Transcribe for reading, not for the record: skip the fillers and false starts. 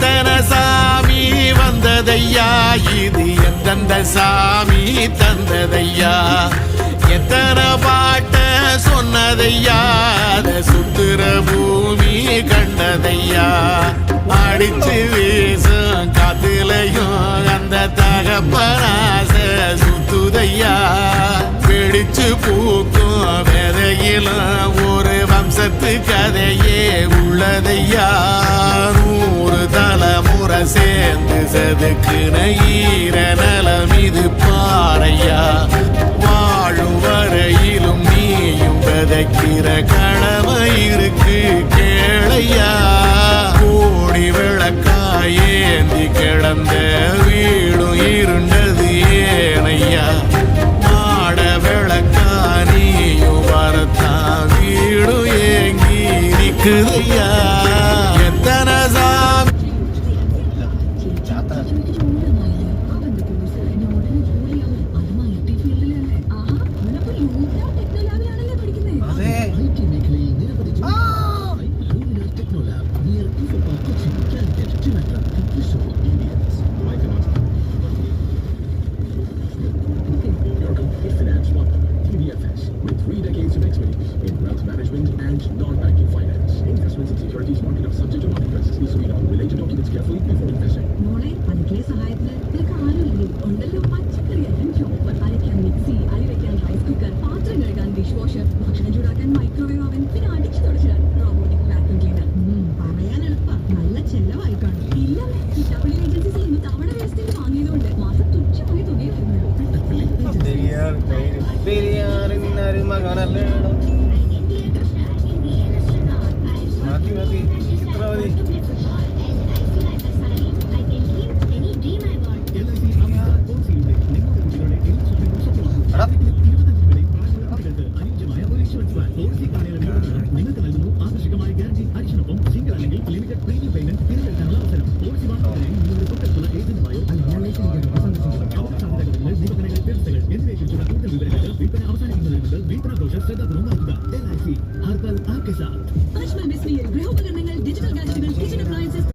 எத்தனை சாமி வந்ததையா, இது எந்தெந்த சாமி தந்ததையா, எத்தனை பாட்ட சொன்னதையா, அத சுத்துற பூமி கண்டதையா, அடிச்சு வீசும் காத்துலையும் அந்த தகப்பனாச சுத்துதையா, பிடிச்சு பூக்கும் விதையிலும் ஒரு வம்சத்து கதையே உள்ளதையா, 100 தலைமுறை சேர்ந்து செதுக்குன ஈர நலம் இது பாறையா, வாழும் வரையிலும் நீயும் விதைக்கிற கடமை இருக்கு கேளையா, கோடி விளக்காயேந்தி கிடந்த வீடும் இருண்டது ஏனையா, மாட விளக்கா நீயும் வரத்தா வீடும் ஏங்கி நிக்குதையா, எத்தனை சாமி non-banking finance. Investments in securities market are subject to market risks. Please read all related documents carefully before investing. മോളെ പണിക്കിലെ സഹായത്തിന് നിനക്ക് ആരുമില്ലേ? ഉണ്ടല്ലോ പച്ചക്കറി അരിയാൻ ചോപ്പർ, അരയ്ക്കാൻ മിക്സി, അരി വെക്കാൻ റൈസ് കുക്കർ, പാത്രം കഴുകാൻ ഡിഷ് വാഷർ, ഭക്ഷണം ചൂടാക്കാൻ മൈക്രോവേവ് ഓവൻ, പിന്നെ അടിച്ചു തുടച്ചാൽ റോബോട്ടിക് വാക്യൂം ക്ലീനർ. പറയാൻ എളുപ്പം, നല്ല ചെലവായി കാണും. ഇല്ലല്ലേ, കിട്ടാപ്പള്ളി ഏജൻസീസിൽ നിന്ന് തവണ വ്യവസ്ഥയിൽ വാങ്ങിയതുകൊണ്ട് മാസം തുച്ഛമായ തുകയെ വരുന്നുള്ളൂ. നിങ്ങൾക്ക് നൽകുന്നു ആകർഷകമായ ഗ്യാരണ്ടി അരിശിനൊപ്പം സിംഗിൾ അല്ലെങ്കിൽ ലിമിറ്റഡ് പ്രീമിയം പേയ്മെന്റ് തിരഞ്ഞെടുക്കാനുള്ള അവസരം. പോളിസി വാങ്ങുന്നതിനായി നിങ്ങളുടെ തൊട്ടടുത്തുള്ള ഏജന്റുമായോ അല്ലെങ്കിൽ സന്ദർശിക്കുക. നിബന്ധനകൾ വ്യവസ്ഥകൾ എന്നിവയെക്കുറിച്ചുള്ള കൂടുതൽ വിവരങ്ങൾക്ക് വിൽപ്പന അവസാനിക്കുന്നതിന് മുമ്പ്